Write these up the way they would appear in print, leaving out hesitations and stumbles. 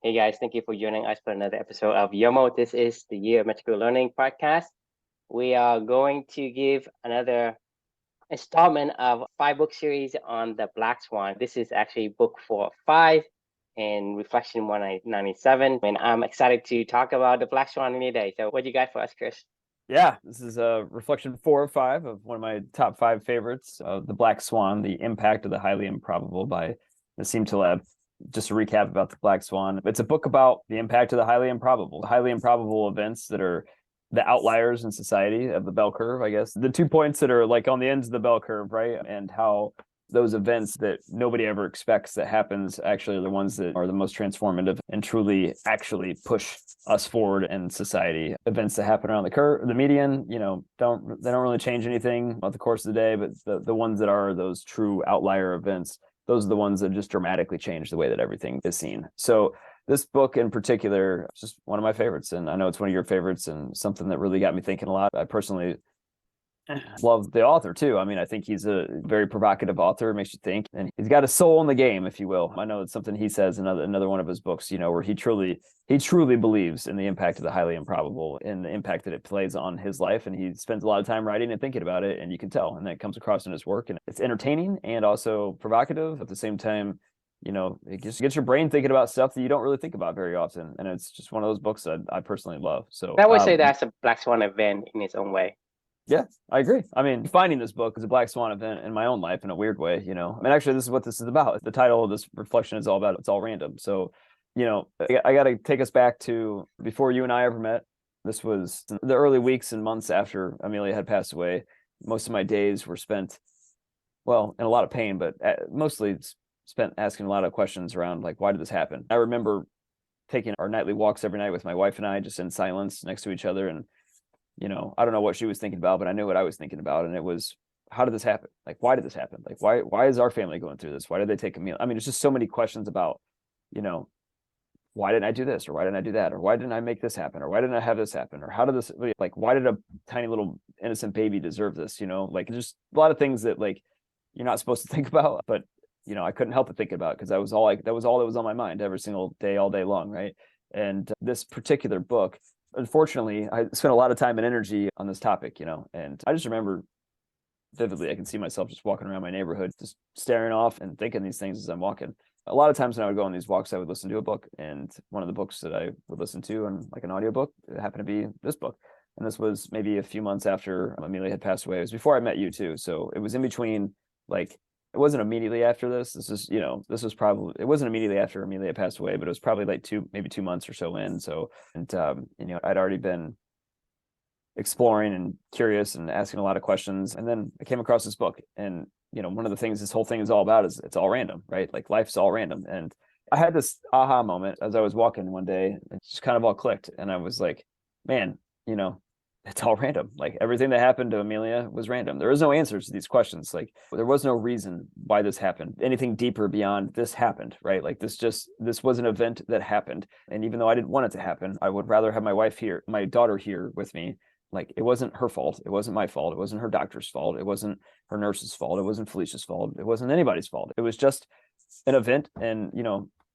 Hey guys, thank you for joining us for another episode of YOMO. This is the Year of Magical Learning podcast. We are going to give another installment of five-book series on the Black Swan. This is actually book 4 of 5 and Reflection 197. And I'm excited to talk about the Black Swan today. So what do you got for us, Chris? Yeah, this is reflection 4 of 5 of one of my top 5 favorites, The Black Swan, The Impact of the Highly Improbable by Nassim Taleb. Just a recap about The Black Swan. It's a book about the impact of the highly improbable events that are the outliers in society of the bell curve, I guess. The 2 points that are like on the ends of the bell curve, right? And how those events that nobody ever expects that happens actually are the ones that are the most transformative and truly actually push us forward in society. Events that happen around the median, don't really change anything about the course of the day, but the ones that are those true outlier events, those are the ones that just dramatically change the way that everything is seen. So this book in particular is just one of my favorites, and I know it's one of your favorites and something that really got me thinking a lot. I personally love the author too. I mean, I think he's a very provocative author, makes you think, and he's got a soul in the game, if you will. I know it's something he says in another one of his books, where he truly believes in the impact of the highly improbable and the impact that it plays on his life, and he spends a lot of time writing and thinking about it, and you can tell, and that comes across in his work, and it's entertaining and also provocative at the same time. It just gets your brain thinking about stuff that you don't really think about very often, and it's just one of those books that I personally love. So I would say that's a Black Swan event in its own way. yeah, I agree. I mean, finding this book is a Black Swan event in my own life in a weird way, I mean, actually, this is what this is about. The title of this reflection is all about it's all random. So, I got to take us back to before you and I ever met. This was the early weeks and months after Amelia had passed away. Most of my days were spent, well, in a lot of pain, but mostly spent asking a lot of questions around, like, why did this happen? I remember taking our nightly walks every night with my wife and I, just in silence next to each other, and I don't know what she was thinking about, but I knew what I was thinking about. And it was, how did this happen? Like, why did this happen? Like, why is our family going through this? Why did they take a meal? I mean, it's just so many questions about, why didn't I do this? Or why didn't I do that? Or why didn't I make this happen? Or why didn't I have this happen? Or how did this, like, why did a tiny little innocent baby deserve this? Like, just a lot of things that, like, you're not supposed to think about, but, I couldn't help but think about, because that was all that was on my mind every single day, all day long. Right. And this particular book, unfortunately, I spent a lot of time and energy on this topic, and I just remember vividly, I can see myself just walking around my neighborhood, just staring off and thinking these things as I'm walking. A lot of times when I would go on these walks, I would listen to a book, and one of the books that I would listen to, and like an audiobook, it happened to be this book. And this was maybe a few months after Amelia had passed away. It was before I met you too. So it was in between, like, it wasn't immediately after this. This was probably, it wasn't immediately after Amelia passed away, but it was probably like maybe 2 months or so in. So, and, I'd already been exploring and curious and asking a lot of questions. And then I came across this book, and, one of the things this whole thing is all about is it's all random, right? Like, life's all random. And I had this aha moment as I was walking one day, it just kind of all clicked. And I was like, man, it's all random. Like, everything that happened to Amelia was random. There was no answers to these questions. Like, there was no reason why this happened, anything deeper beyond this happened, right? Like, this was an event that happened. And even though I didn't want it to happen, I would rather have my daughter here with me. Like, it wasn't her fault. It wasn't my fault. It wasn't her doctor's fault. It wasn't her nurse's fault. It wasn't Felicia's fault. It wasn't anybody's fault. It was just an event. And,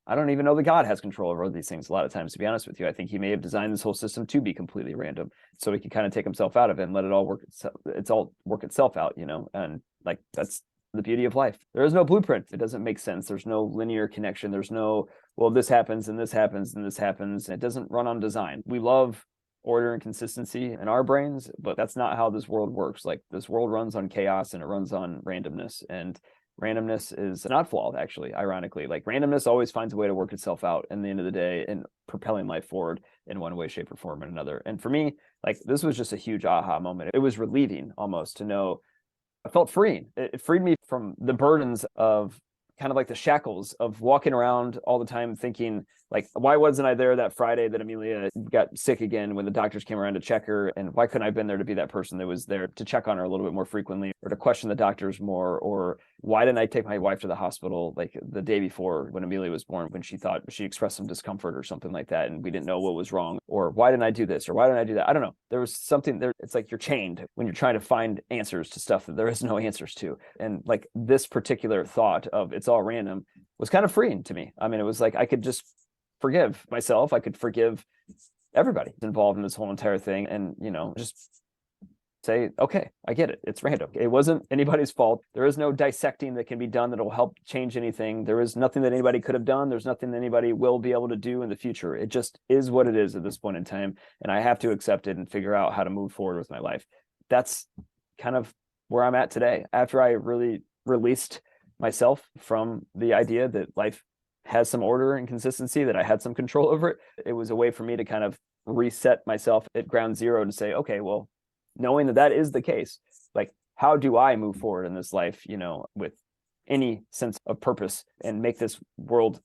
I don't even know that God has control over these things a lot of times, to be honest with you. I think he may have designed this whole system to be completely random, so he can kind of take himself out of it and let it all work itself out, and, like, that's the beauty of life. There is no blueprint. It doesn't make sense. There's no linear connection. There's no, well, this happens and this happens and this happens. It doesn't run on design. We love order and consistency in our brains, but that's not how this world works. Like, this world runs on chaos, and it runs on randomness, and randomness is not flawed, actually, ironically. Like, randomness always finds a way to work itself out in the end of the day and propelling life forward in one way, shape, or form or another. And for me, like, this was just a huge aha moment. It was relieving almost to know. I felt freeing. It freed me from the burdens of kind of like the shackles of walking around all the time thinking, like, why wasn't I there that Friday that Amelia got sick again when the doctors came around to check her? And why couldn't I have been there to be that person that was there to check on her a little bit more frequently, or to question the doctors more? Or why didn't I take my wife to the hospital like the day before when Amelia was born, when she thought she expressed some discomfort or something like that, and we didn't know what was wrong? Or why didn't I do this? Or why didn't I do that? I don't know. There was something there. It's like you're chained when you're trying to find answers to stuff that there is no answers to. And, like, this particular thought of it's all random was kind of freeing to me. I mean, it was like I could just forgive myself. I could forgive everybody involved in this whole entire thing, and just say, okay, I get it. It's random. It wasn't anybody's fault. There is no dissecting that can be done that will help change anything. There is nothing that anybody could have done. There's nothing that anybody will be able to do in the future. It just is what it is at this point in time. And I have to accept it and figure out how to move forward with my life. That's kind of where I'm at today. After I really released myself from the idea that life has some order and consistency, that I had some control over it, it was a way for me to kind of reset myself at ground zero to say, okay, well, knowing that is the case, like, how do I move forward in this life, with any sense of purpose and make this world,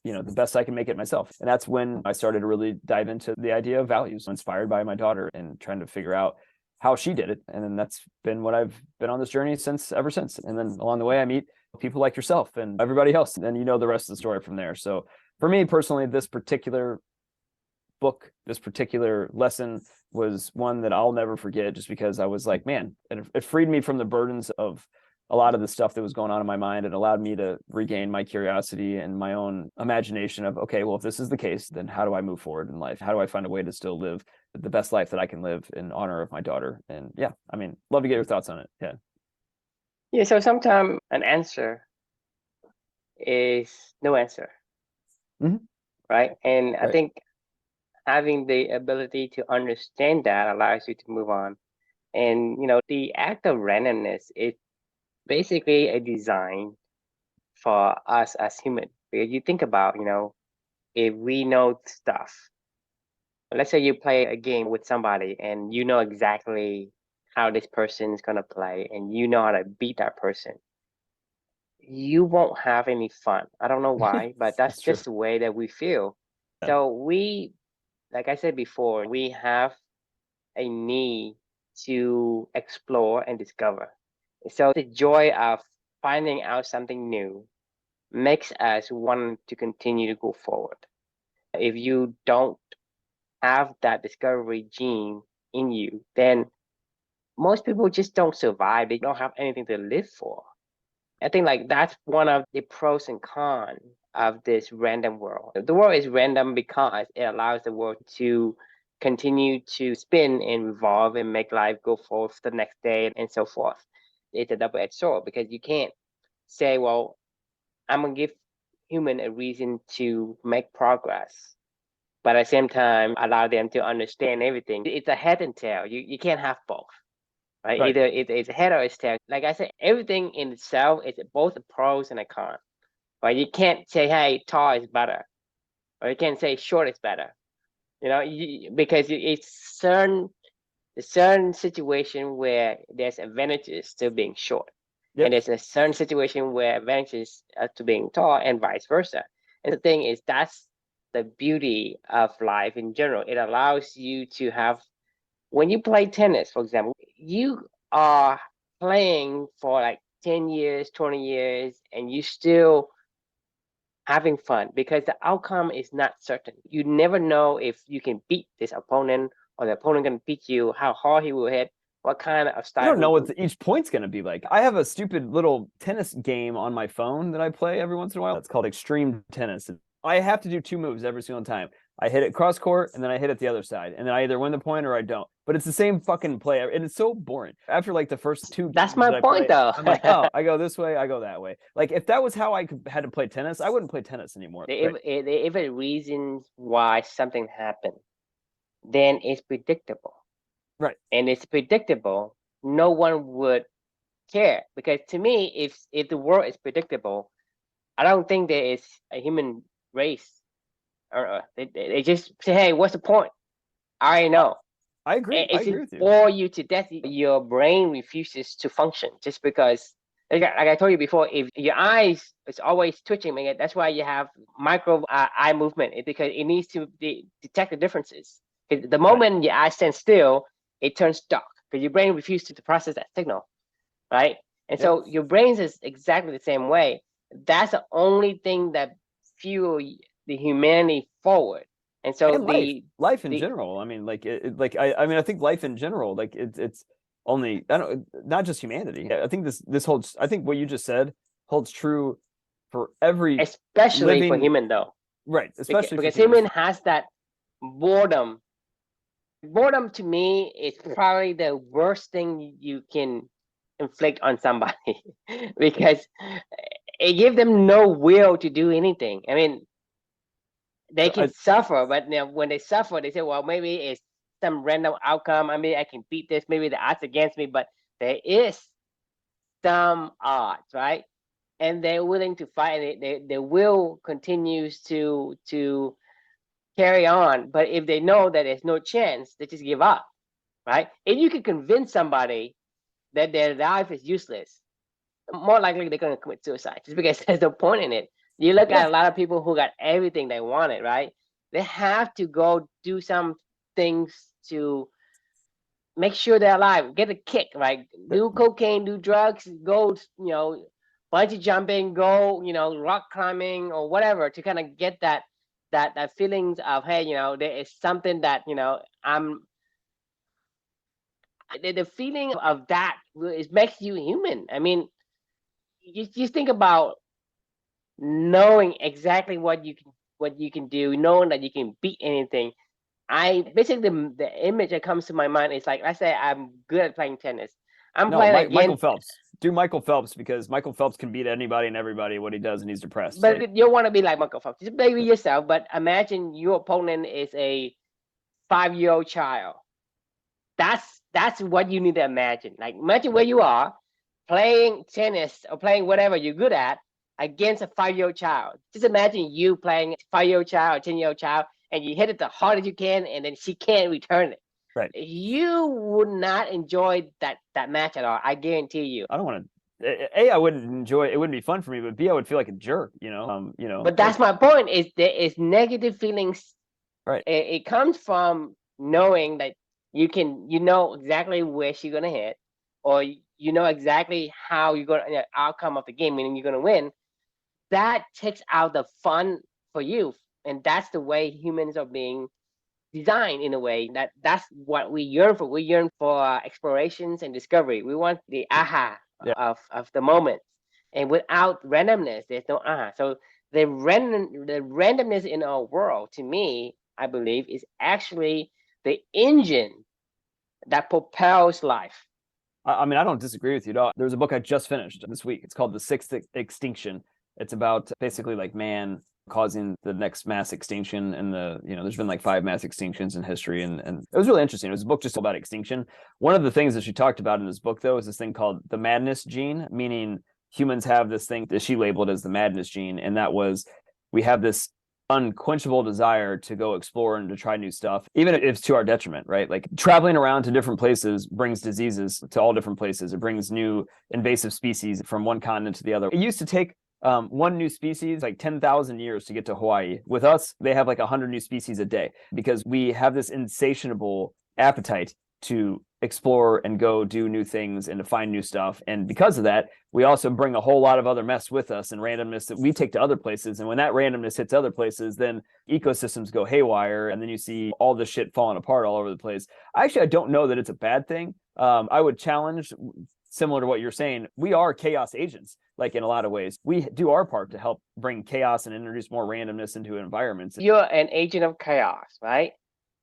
the best I can make it myself? And that's when I started to really dive into the idea of values, inspired by my daughter, and trying to figure out how she did it. And then that's been what I've been on this journey ever since. And then along the way, I meet people like yourself and everybody else, and the rest of the story from there. So for me personally, this particular book, this particular lesson was one that I'll never forget, just because I was like, man, it freed me from the burdens of a lot of the stuff that was going on in my mind, and allowed me to regain my curiosity and my own imagination of, okay, well, if this is the case, then how do I move forward in life? How do I find a way to still live the best life that I can live in honor of my daughter? And yeah, I mean, love to get your thoughts on it. Yeah, so sometimes an answer is no answer, right? And I think having the ability to understand that allows you to move on. And, the act of randomness is basically a design for us as humans. Because you think about, if we know stuff, let's say you play a game with somebody and you know exactly how this person is going to play, and you know how to beat that person, you won't have any fun. I don't know why, but that's just the way that we feel. So we, like I said before, we have a need to explore and discover. So the joy of finding out something new makes us want to continue to go forward. If you don't have that discovery gene in you, then most people just don't survive. They don't have anything to live for. I think like that's one of the pros and cons of this random world. The world is random because it allows the world to continue to spin and revolve and make life go forward for the next day and so forth. It's a double-edged sword, because you can't say, well, I'm going to give human a reason to make progress, but at the same time allow them to understand everything. It's a head and tail. You can't have both. Right? Either it's a head or it's tail. Like I said, everything in itself is both a pros and a con. Right? You can't say, hey, tall is better, or you can't say short is better. Because it's a certain situation where there's advantages to being short, and there's a certain situation where advantages to being tall, and vice versa. And the thing is, that's the beauty of life in general. It allows you to have, when you play tennis, for example, you are playing for like 10 years, 20 years, and you still having fun, because the outcome is not certain. You never know if you can beat this opponent, or the opponent can beat you, how hard he will hit, what kind of style. I don't know what each point's going to be like. I have a stupid little tennis game on my phone that I play every once in a while. It's called Extreme Tennis. I have to do 2 moves every single time. I hit it cross court, and then I hit it the other side, and then I either win the point or I don't. But it's the same fucking play, and it's so boring. After like the first 2 games, that's my point, though. I'm like, oh, I go this way, I go that way. Like, if that was how I had to play tennis, I wouldn't play tennis anymore. If a reasons why something happened, then it's predictable. Right. And it's predictable, no one would care. Because to me, if the world is predictable, I don't think there is a human race. They just say, hey, what's the point? I already know. I agree. If it bore you to death, your brain refuses to function, just because, like I told you before, if your eyes is always twitching, man, that's why you have micro eye movement. Because it needs to detect the differences. The moment your eyes stand still, it turns dark, because your brain refuses to process that signal, right? And so your brain is exactly the same way. That's the only thing that fuels the humanity forward. And so life in general, I mean, I think life in general, like it's only, not just humanity. I think this holds, I think what you just said holds true for every, especially for human though. Right. Especially because for humans. human has that boredom. Boredom to me is probably the worst thing you can inflict on somebody because it gives them no will to do anything. I mean, they So can suffer, but when they suffer, they say, well, maybe it's some random outcome. I mean, I can beat this. Maybe the odds against me, but there is some odds, right? And they're willing to fight, and their will continues to carry on. But if they know that there's no chance, they just give up, right? If you can convince somebody that their life is useless, more likely they're going to commit suicide just because there's no point in it. You look at a lot of people who got everything they wanted, right? They have to go do some things to make sure they're alive, get a kick, right? Do cocaine, do drugs, go, bungee jumping, go, rock climbing or whatever to kind of get that feelings of, hey, there is something that, I'm the feeling of that it makes you human. I mean, you think about knowing exactly what you can do, knowing that you can beat anything. I basically the image that comes to my mind is like, let's say I'm good at playing tennis. I'm No, playing Michael against, Phelps. Do Michael Phelps, because Michael Phelps can beat anybody and everybody what he does, and he's depressed. Like, but you don't want to be like Michael Phelps. Just maybe yourself, but imagine your opponent is a 5-year-old child. That's what you need to imagine. Like, imagine where you are playing tennis or playing whatever you're good at against a 5-year-old child. Just imagine you playing a 5-year-old child or 10-year-old child, and you hit it the hardest you can, and then she can't return it. right. You would not enjoy that match at all. I guarantee you. I don't want to. A, I wouldn't enjoy it. It wouldn't be fun for me. But B, I would feel like a jerk. But that's my point. Is there is negative feelings. Right. It comes from knowing that you know exactly where she's gonna hit, or you know exactly how you're gonna outcome of the game, meaning you're gonna win. That takes out the fun for you, and that's the way humans are being designed in a way that's what we yearn for. We yearn for explorations and discovery. We want the aha Yeah. of the moment, and without randomness, there's no aha. So the randomness in our world, to me, I believe, is actually the engine that propels life. I mean, I don't disagree with you at all. There's a book I just finished this week. It's called The Sixth Extinction. It's about basically like man causing the next mass extinction, and there's been like 5 mass extinctions in history, and it was really interesting. It was a book just about extinction. One of the things that she talked about in this book, though, is this thing called the madness gene, meaning humans have this thing that she labeled as the madness gene, and that was, we have this unquenchable desire to go explore and to try new stuff, even if it's to our detriment, right? Like, traveling around to different places brings diseases to all different places. It brings new invasive species from one continent to the other. It used to take one new species like 10,000 years to get to Hawaii. With us, they have like 100 new species a day, because we have this insatiable appetite to explore and go do new things and to find new stuff. And because of that, we also bring a whole lot of other mess with us and randomness that we take to other places. And when that randomness hits other places, then ecosystems go haywire, and then you see all this shit falling apart all over the place. I don't know that it's a bad thing. I would challenge, similar to what you're saying, we are chaos agents. Like, in a lot of ways, we do our part to help bring chaos and introduce more randomness into environments. You're an agent of chaos, right?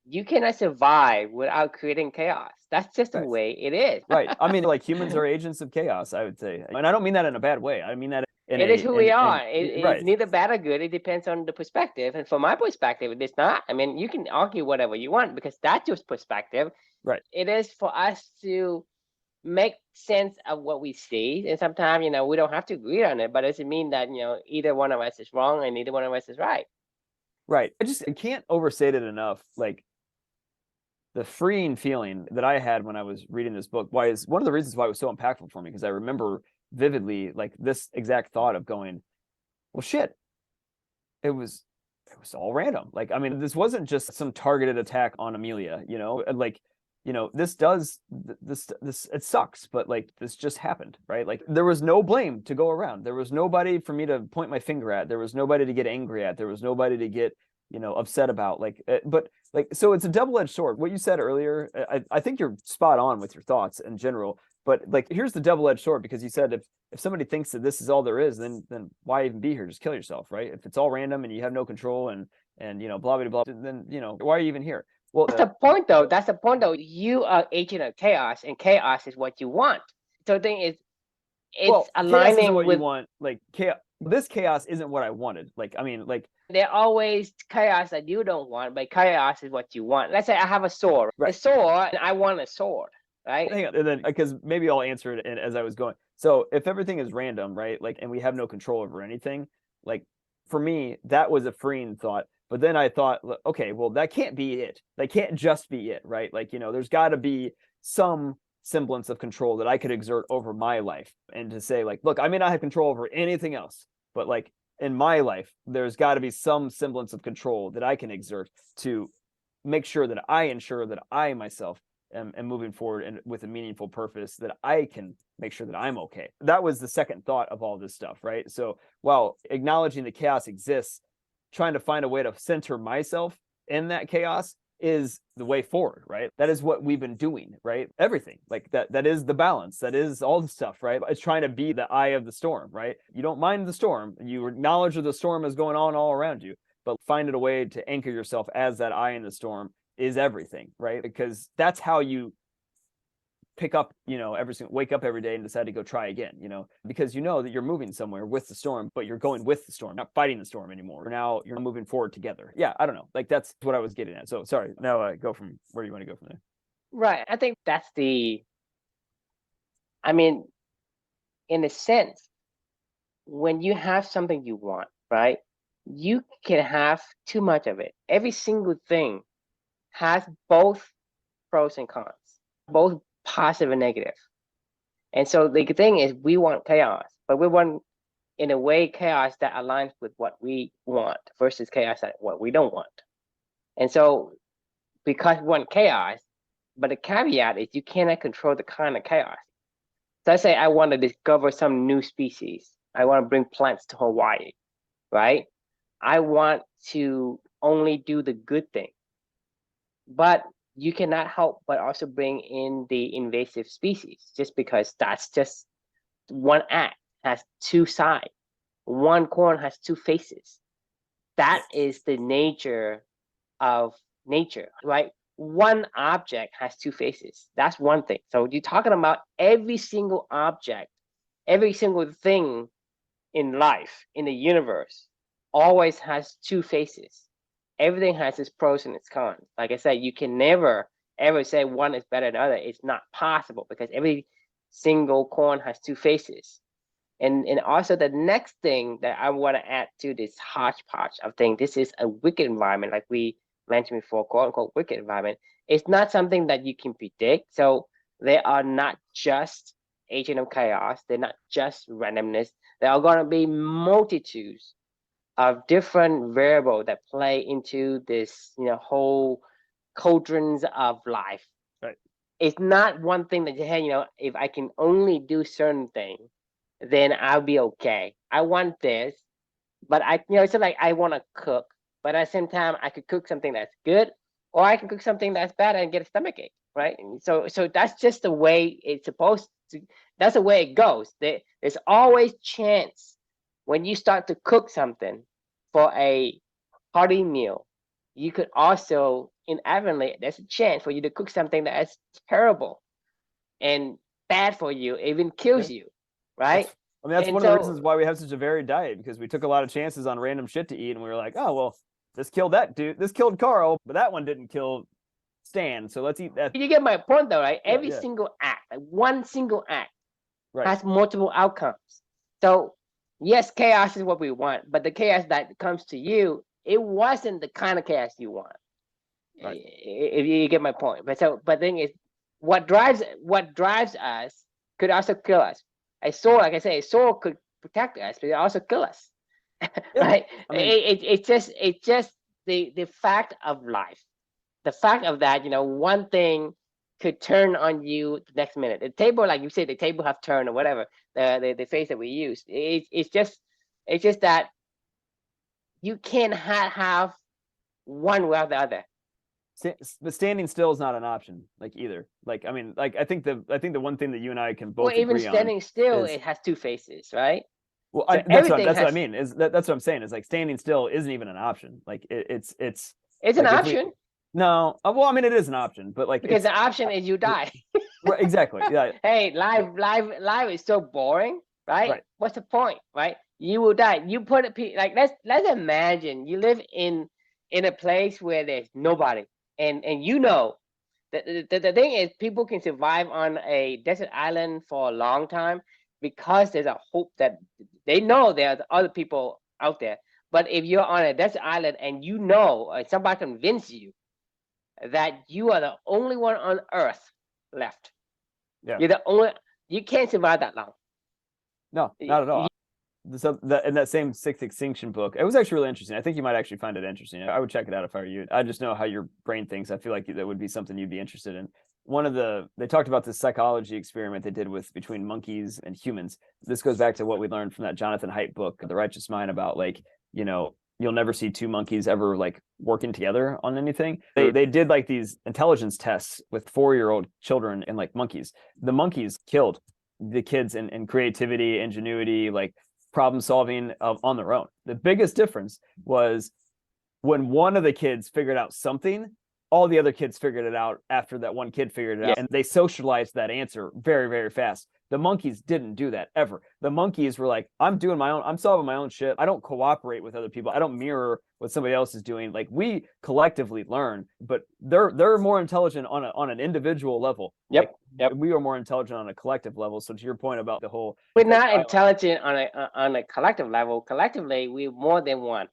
You cannot survive without creating chaos. That's just the way it is. Right. I mean, like, humans are agents of chaos, I would say. And I don't mean that in a bad way. I mean that it is who we are. It's right. neither bad or good. It depends on the perspective. And from my perspective, it's not. I mean, you can argue whatever you want because that's your perspective. Right. It is for us to make sense of what we see. And sometimes, we don't have to agree on it, but it doesn't mean that, either one of us is wrong and neither one of us is right. Right. I can't overstate it enough. Like, the freeing feeling that I had when I was reading this book, is one of the reasons why it was so impactful for me, because I remember vividly like this exact thought of going, well, shit, it was all random. Like, I mean, this wasn't just some targeted attack on Amelia, like, this it sucks, but like, this just happened, right? Like, there was no blame to go around. There was nobody for me to point my finger at. There was nobody to get angry at. There was nobody to get upset about, but like, so it's a double-edged sword. What you said earlier, I think you're spot on with your thoughts in general, But like, here's the double-edged sword, because you said if somebody thinks that this is all there is, then why even be here? Just kill yourself, right? If it's all random and you have no control and blah blah blah, then why are you even here? Well, that's the point though. That's the point though. You are agent of chaos, and chaos is what you want. So the thing is, it's aligning chaos isn't what with you want. Like chaos, this chaos isn't what I wanted. Like, I mean, like, there always chaos that you don't want, but chaos is what you want. Let's say I have a sword, right. a sword, and I want a sword, right? Hang on, and then because maybe I'll answer it as I was going. So if everything is random, right? Like, and we have no control over anything, like for me, that was a freeing thought. But then I thought, okay, well, that can't be it. That can't just be it, right? Like, there's got to be some semblance of control that I could exert over my life, and to say, like, look, I may not have control over anything else, but like in my life, there's got to be some semblance of control that I can exert to make sure that I ensure that I myself am moving forward and with a meaningful purpose, that I can make sure that I'm okay. That was the second thought of all this stuff, right? So while acknowledging the chaos exists, trying to find a way to center myself in that chaos is the way forward, right? That is what we've been doing, right? Everything like that is the balance. That is all the stuff, right? It's trying to be the eye of the storm, right? You don't mind the storm. You acknowledge that the storm is going on all around you, but find a way to anchor yourself as that eye in the storm is everything, right? Because that's how you pick up, wake up every day and decide to go try again, because that you're moving somewhere with the storm, but you're going with the storm, not fighting the storm anymore. Now you're moving forward together. Yeah, I don't know. Like, that's what I was getting at. So sorry. Now go from where you want to go from there. Right. I think that's I mean, in a sense, when you have something you want, right, you can have too much of it. Every single thing has both pros and cons, both positive and negative. And so the thing is, we want chaos, but we want, in a way, chaos that aligns with what we want versus chaos that what we don't want. And so, because we want chaos, but the caveat is you cannot control the kind of chaos. So let's say I want to discover some new species. I want to bring plants to Hawaii, right? I want to only do the good thing. But you cannot help but also bring in the invasive species, just because that's just one act has two sides. One coin has two faces. That is the nature of nature, right? One object has two faces. That's one thing. So you're talking about every single object, every single thing in life, in the universe, always has two faces. Everything has its pros and its cons. Like I said, you can never ever say one is better than the other. It's not possible, because every single coin has two faces. And also the next thing that I want to add to this hodgepodge of things, this is a wicked environment, like we mentioned before, quote unquote wicked environment. It's not something that you can predict. So they are not just agent of chaos. They're not just randomness. There are going to be multitudes of different variables that play into this, whole cauldrons of life. Right. It's not one thing that, hey, if I can only do certain things, then I'll be okay. I want this, but it's like I want to cook, but at the same time, I could cook something that's good, or I can cook something that's bad and get a stomachache, right? And so that's just the way it's supposed to. That's the way it goes. There's always chance when you start to cook something for a hearty meal. You could also inadvertently, there's a chance for you to cook something that is terrible and bad for you, even kills you, right? That's one of the reasons why we have such a varied diet, because we took a lot of chances on random shit to eat, and we were like, oh, well, this killed that dude. This killed Carl, but that one didn't kill Stan. So let's eat that. You get my point, though, right? Every single act, like one single act, has multiple outcomes. So yes, chaos is what we want, but the chaos that comes to you, it wasn't the kind of chaos you want. Right. If you get my point. But thing is, what drives us could also kill us. A sword, like I say, a sword could protect us, but it also kill us. Right? I mean, it's just the fact of life. The fact of that, one thing could turn on you the next minute. The table, like you say, the table have turned or whatever, the phrase that we use. It's just that you can't have one without the other. But standing still is not an option, like either. Like, I mean, like I think the one thing that you and I can both Well, even agree on standing still, is, it has two faces, right? well, So that's what everything I has. mean. That's what I'm saying. Is like standing still isn't even an option. Like it's It's an like if option no, well, I mean it is an option, but like because it's the option is you die. right, exactly. Yeah, Hey, life is so boring, right? right. What's the point, right? You will die. You put it like let's imagine you live in a place where there's nobody, and you know the thing is people can survive on a desert island for a long time because there's a hope that they know there's other people out there. But if you're on a desert island and you know, or somebody convince you that you are the only one on Earth left, Yeah. you're the only. You can't survive that long. No, not at all. So in that same Sixth Extinction book, it was actually really interesting. I think you might actually find it interesting. I would check it out if I were you. I just know how your brain thinks. I feel like that would be something you'd be interested in. They talked about this psychology experiment they did between monkeys and humans. This goes back to what we learned from that Jonathan Haidt book, The Righteous Mind, about like, you'll never see two monkeys ever like working together on anything. They did like these intelligence tests with 4-year-old children and like monkeys. The monkeys killed the kids in creativity, ingenuity, like problem solving on their own. The biggest difference was when one of the kids figured out something, all the other kids figured it out after that one kid figured it out, and they socialized that answer very, very fast. The monkeys didn't do that ever. The monkeys were like, I'm solving my own shit. I don't cooperate with other people. I don't mirror what somebody else is doing. Like, we collectively learn, but they're more intelligent on an individual level. Yep. We are more intelligent on a collective level. So to your point about the whole, we're not intelligent on a collective level. Collectively, we're more than one,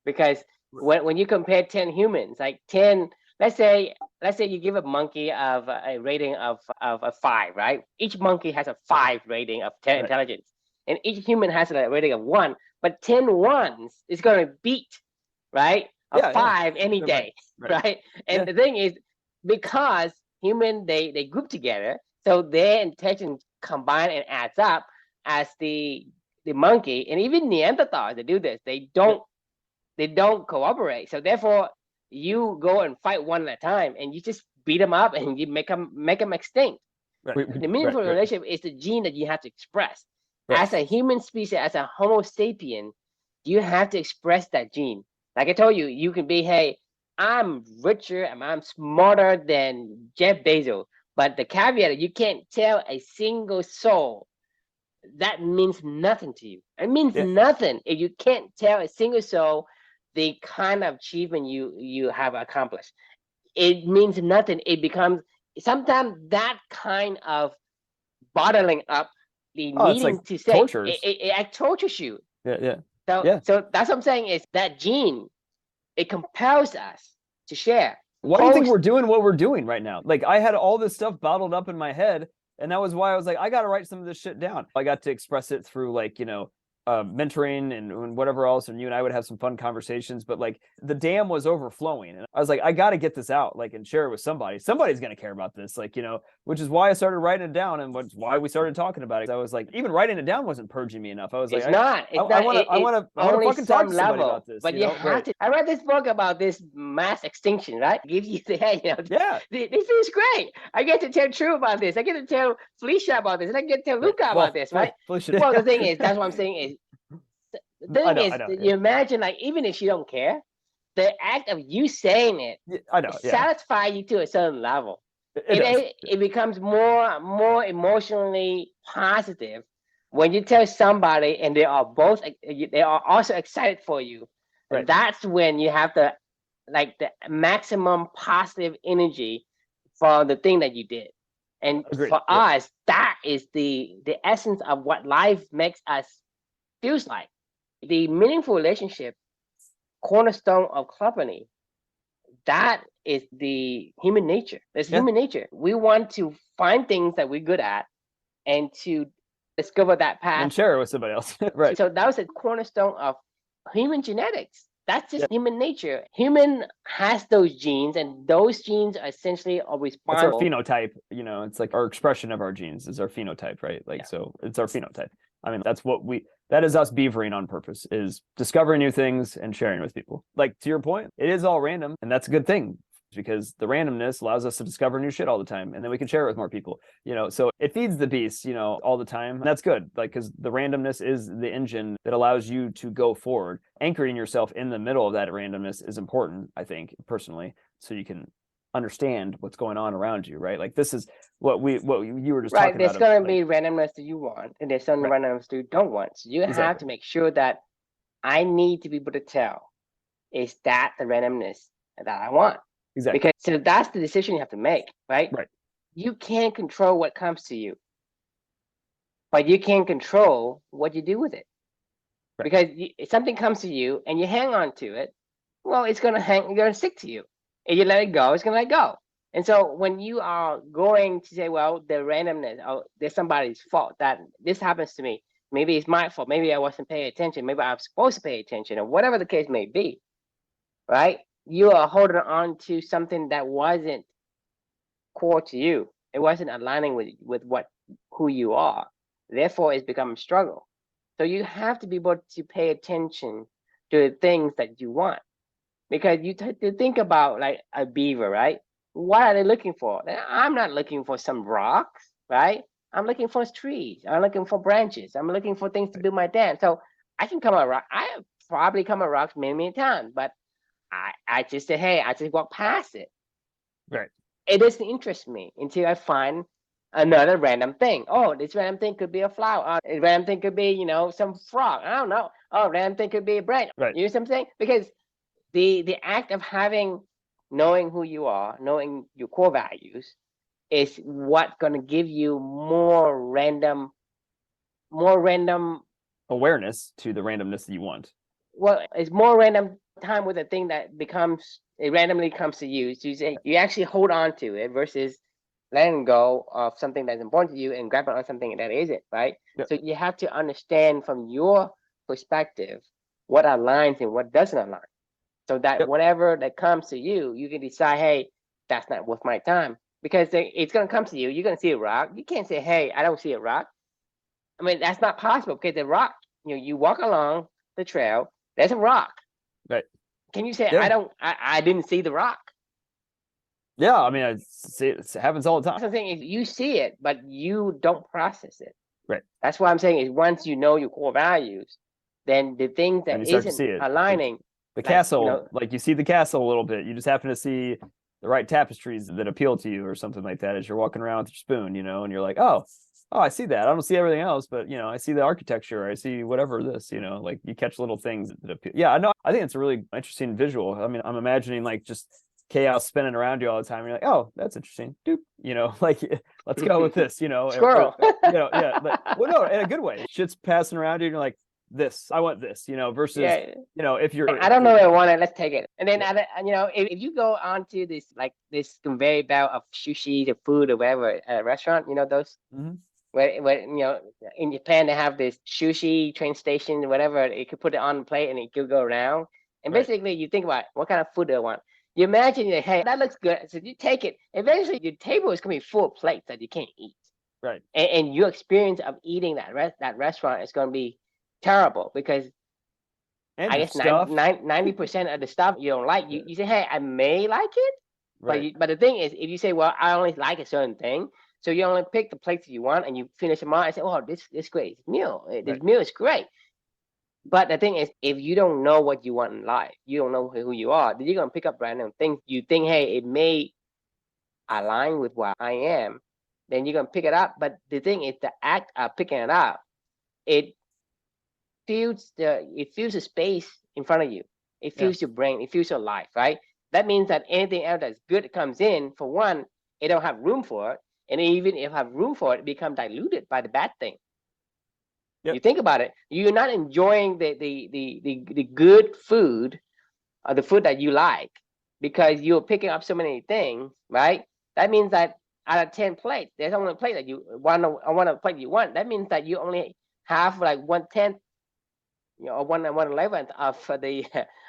because when you compare 10 humans, like 10, let's say you give a monkey of a rating of a 5, right? Each monkey has a 5 rating of 10 intelligence, and each human has a rating of 1. But 10 ones is going to beat, right, a 5 any day, right? And the thing is, because human they group together, so their intelligence combine and adds up as the monkey, and even Neanderthals, they do this. They don't cooperate. So therefore, you go and fight one at a time, and you just beat them up, and you make them extinct. The meaningful relationship is the gene that you have to express. As a human species, as a Homo sapien, you have to express that gene. Like I told you, you can be, hey, I'm richer and I'm smarter than Jeff Bezos, but the caveat is you can't tell a single soul. That means nothing to you. It means nothing if you can't tell a single soul the kind of achievement you have accomplished. It means nothing. It becomes sometimes that kind of bottling up the needing to say it tortures you. So that's what I'm saying, is that gene, it compels us to share. Why do you think we're doing what we're doing right now? Like, I had all this stuff bottled up in my head, and that was why I was like, I got to write some of this shit down. I got to express it through, like, mentoring and whatever else, and you and I would have some fun conversations, but like the dam was overflowing, and I was like, I got to get this out, like, and share it with somebody's going to care about this, like, which is why I started writing it down, and why we started talking about it. I was like, even writing it down wasn't purging me enough. I was like, I want to fucking talk to somebody about this, but you have to. I read this book about this mass extinction, right? Gives you the, hey, this feels great. I get to tell True about this. I get to tell Felicia about this, and I get to tell Luca about this, right? Well, the thing is, that's what I'm saying is, the thing is, you imagine, like, even if you don't care, the act of you saying it, satisfies you to a certain level. It becomes more emotionally positive when you tell somebody, and they are also excited for you. And that's when you have the maximum positive energy for the thing that you did. And for us, that is the essence of what life makes us feels like. The meaningful relationship, cornerstone of company, that is the human nature. It's human nature. We want to find things that we're good at and to discover that path and share it with somebody else. So that was a cornerstone of human genetics. That's just human nature. Human has those genes, and those genes are essentially responsible. It's our phenotype. It's like our expression of our genes is our phenotype, right? Like, so it's our phenotype. I mean, that is us beavering on purpose, is discovering new things and sharing with people. Like, to your point, it is all random, and that's a good thing. because the randomness allows us to discover new shit all the time, and then we can share it with more people, so it feeds the beast, all the time. And that's good, like, because the randomness is the engine that allows you to go forward. Anchoring yourself in the middle of that randomness is important, I think, personally, so you can understand what's going on around you, right? Like, this is what you were just right. talking There's about. going to be randomness that you want, and there's some randomness that you don't want. So you have to make sure that I need to be able to tell, is that the randomness that I want? Exactly. Because so that's the decision you have to make, right? Right. You can't control what comes to you, but you can control what you do with it. Right. Because if something comes to you and you hang on to it, well, it's going to stick to you. If you let it go, it's going to let go. And so when you are going to say, well, the randomness, oh, there's somebody's fault that this happens to me. Maybe it's my fault. Maybe I wasn't paying attention. Maybe I'm supposed to pay attention, or whatever the case may be, right? You are holding on to something that wasn't core to you. It wasn't aligning with who you are. Therefore, it's become a struggle. So you have to be able to pay attention to the things that you want. Because you think about like a beaver, right? What are they looking for? I'm not looking for some rocks, right? I'm looking for trees. I'm looking for branches. I'm looking for things to build my dam. So I can come a rock. I have probably come a rocks many, many times, but I just say, hey, I just walk past it. Right. It doesn't interest me until I find another random thing. Oh, this random thing could be a flower. A random thing could be, some frog. I don't know. Oh, random thing could be a branch. Right. You know what I'm saying? Because the act of knowing who you are, knowing your core values, is what's going to give you more random awareness to the randomness that you want. Well, it's more random time with a thing that it randomly comes to you. So you actually hold on to it versus letting go of something that's important to you and grabbing on something that isn't, right? Yep. So you have to understand from your perspective what aligns and what doesn't align. So that whatever that comes to you, you can decide, hey, that's not worth my time. Because it's going to come to you. You're going to see a rock. You can't say, hey, I don't see a rock. I mean, that's not possible because the rock, you walk along the trail, there's a rock. Right. Can you say, I didn't see the rock? Yeah, I mean, I see it happens all the time. That's the thing is you see it, but you don't process it. Right. That's what I'm saying is once you know your core values, then the things that isn't aligning. The castle, like you see the castle a little bit. You just happen to see the right tapestries that appeal to you or something like that as you're walking around with your spoon, and you're like, oh, I see that. I don't see everything else, but I see the architecture. I see whatever this, like you catch little things that appeal. Yeah, no, I think it's a really interesting visual. I mean, I'm imagining like just chaos spinning around you all the time. And you're like, oh, that's interesting. Doop, like let's go with this, Squirrel. Yeah. Well, no, in a good way. Shit's passing around you and you're like, this, I want this, versus, if you're, I don't know what I want it, let's take it. And then, if you go onto this conveyor belt of sushi, the food or whatever at a restaurant, those, where in Japan, they have this sushi train station or whatever, you could put it on the plate and it could go around. And basically you think about what kind of food do I want? You imagine, hey, that looks good. So you take it. Eventually your table is going to be full of plates that you can't eat. Right. And your experience of eating that restaurant is going to be terrible because I guess 90% of the stuff you don't like, you say, hey, I may like it, but the thing is, if you say, well, I only like a certain thing, so you only pick the plates that you want and you finish them all and say, oh, this great meal, this meal is great. But the thing is, if you don't know what you want in life, you don't know who you are, then you're gonna pick up random things. You think, hey, it may align with what I am, then you're gonna pick it up. But the thing is, the act of picking it up, it fills the space in front of you. It fills your brain. It fills your life, right? That means that anything else that's good comes in. For one, it don't have room for it, and even if it have room for it, it becomes diluted by the bad thing. You think about it. You're not enjoying the good food, or the food that you like, because you're picking up so many things, right? That means that out of 10 plates, there's only a plate that you want. One of the plate you want. That means that you only have like 1/10, or 1/11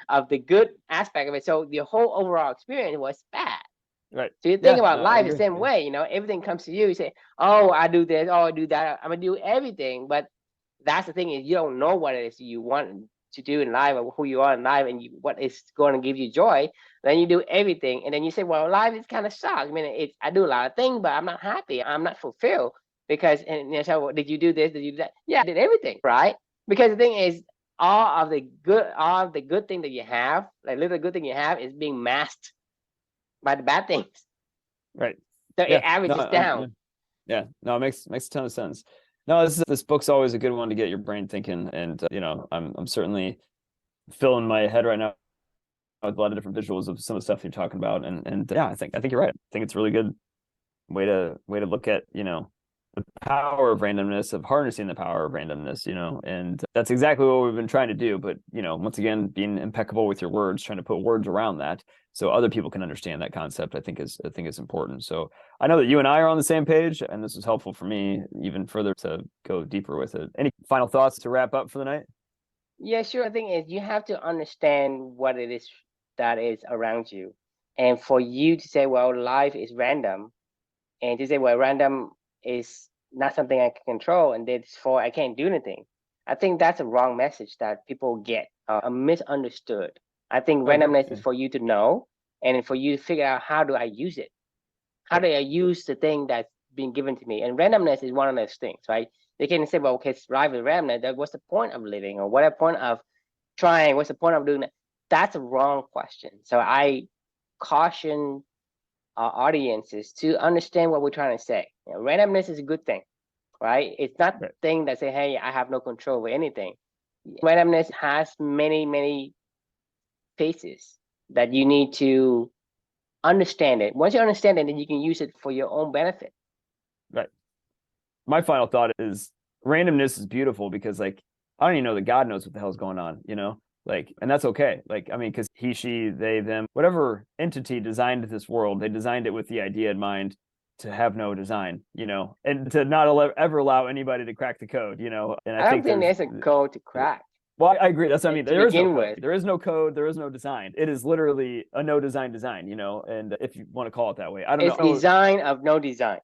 of the good aspect of it. So the whole overall experience was bad. Right. So you think about life the same way. Everything comes to you. You say, oh, I do this. Oh, I do that. I'm gonna do everything, but that's the thing is you don't know what it is you want to do in life or who you are in life and what is going to give you joy. Then you do everything, and then you say, well, life is kind of sucks. I mean, I do a lot of things, but I'm not happy. I'm not fulfilled because, and you say, well, did you do this? Did you do that? Yeah, I did everything, right? Because the thing is, all of the good thing that you have, like little good thing you have, is being masked by the bad things. Right. So Yeah. it averages down. Yeah. No, it makes a ton of sense. No, this book's always a good one to get your brain thinking, and I'm certainly filling my head right now with a lot of different visuals of some of the stuff you're talking about, and yeah, I think you're right. I think it's a really good way to look at the power of randomness, of harnessing the power of randomness, and that's exactly what we've been trying to do. But once again, being impeccable with your words, trying to put words around that so other people can understand that concept, I think is important. So I know that you and I are on the same page, and this was helpful for me even further to go deeper with it. Any final thoughts to wrap up for the night? Yeah, sure. The thing is, you have to understand what it is that is around you, and for you to say, well, life is random, and to say, well, random is not something I can control, and therefore I can't do anything. I think that's a wrong message that people get, misunderstood. I think randomness is for you to know, and for you to figure out, how do I use it? How do I use the thing that's been given to me? And randomness is one of those things, right? They can say, well, okay, life is random. What's the point of living, or what the point of trying? What's the point of doing that? That's a wrong question. So I caution our audiences to understand what we're trying to say. Randomness is a good thing, right? It's not the thing that say, hey, I have no control over anything. Randomness has many, many faces that you need to understand it. Once you understand it, then you can use it for your own benefit. Right. My final thought is randomness is beautiful because, like, I don't even know that God knows what the hell's going on, like, and that's okay. Like, I mean, because he, she, they, them, whatever entity designed this world, they designed it with the idea in mind to have no design, and to not ever allow anybody to crack the code, and I don't think there's a code to crack. Well, I agree. That's what I mean. There is no code. With. There is no code. There is no design. It is literally a no design, and if you want to call it that way, I don't know. It's design of no design.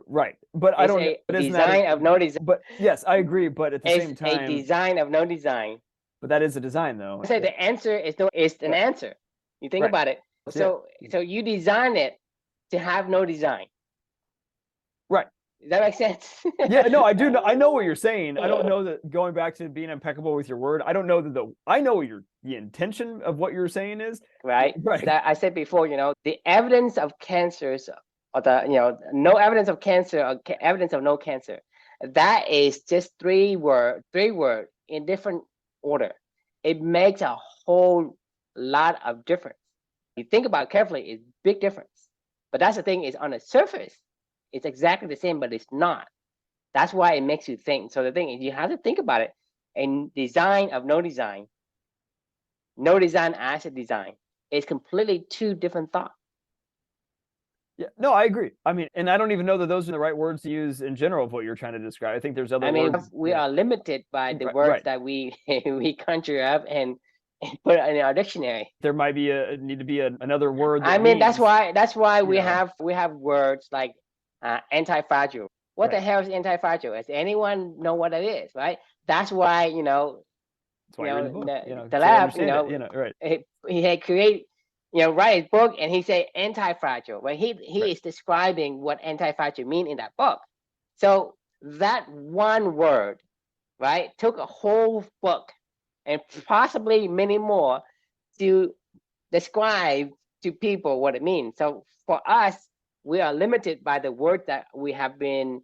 Right. But I don't know. It's a design of no design. But yes, I agree. But at the same time, it's a design of no design. But that is a design, though. I say the answer is no. It's an answer. You think about it. So you design it to have no design. Right. Does that make sense? Yeah, no, I do know. I know what you're saying. I don't know that, going back to being impeccable with your word, I don't know that I know what the intention of what you're saying is. Right. That I said before, the evidence of cancers, or no evidence of cancer, or evidence of no cancer. That is just three word in different order. It makes a whole lot of difference. You think about it carefully, it's big difference. But that's the thing, is on the surface, it's exactly the same, but it's not. That's why it makes you think. So the thing is, you have to think about it. And design of no design as a design is completely two different thoughts. Yeah, no, I agree. I mean, and I don't even know that those are the right words to use in general of what you're trying to describe. I think there's other words. We are limited by the words that we conjure up and put in our dictionary. There might be need to be another word. That's why we have words like anti-fragile. What the hell is anti-fragile? Does anyone know what it is? Right. That's why Taleb, he had created, write his book, and he say anti-fragile. Well, he is describing what anti-fragile mean in that book. So that one word, right, took a whole book and possibly many more to describe to people what it means. So for us, we are limited by the words that we have been,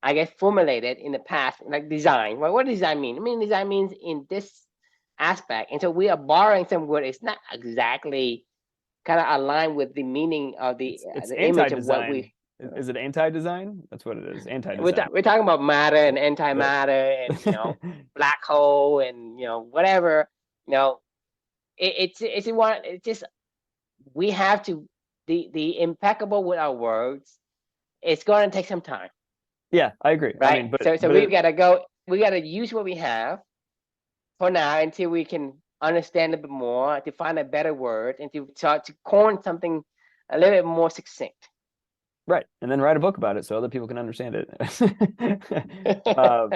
I guess, formulated in the past, like design. Well, what does design mean? I mean, design means in this aspect. And so we are borrowing some word. It's not exactly kind of aligned with the meaning of the image of what we. Is it anti-design? That's what it is. Anti-design. We're talking about matter and antimatter and black hole and whatever. It's just, we have to the impeccable with our words. It's going to take some time. Yeah, I agree. Right. I mean, so we've got to go. We got to use what we have for now until we can understand a bit more, to find a better word, and to start to coin something a little bit more succinct. Right. And then write a book about it so other people can understand it. All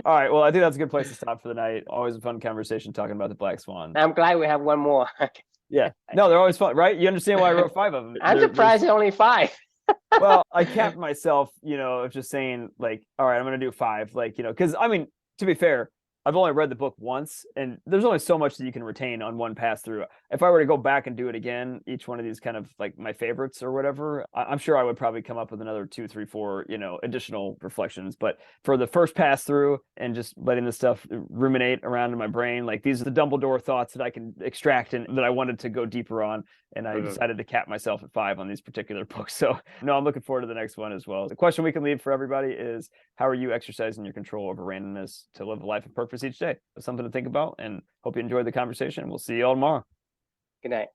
right. Well, I think that's a good place to stop for the night. Always a fun conversation talking about the Black Swan. I'm glad we have one more. Yeah. No, they're always fun, right? You understand why I wrote 5 of them. I'm surprised it's only 5. Well, I capped myself, of just saying like, all right, I'm going to do 5, because I mean, to be fair, I've only read the book once, and there's only so much that you can retain on one pass through. If I were to go back and do it again, each one of these kind of like my favorites or whatever, I'm sure I would probably come up with another 2, 3, 4, additional reflections. But for the first pass through and just letting this stuff ruminate around in my brain, like these are the Dumbledore thoughts that I can extract and that I wanted to go deeper on. And I decided to cap myself at 5 on these particular books. So no, I'm looking forward to the next one as well. The question we can leave for everybody is, how are you exercising your control over randomness to live a life of purpose each day? That's something to think about, and hope you enjoyed the conversation. We'll see you all tomorrow. Good night.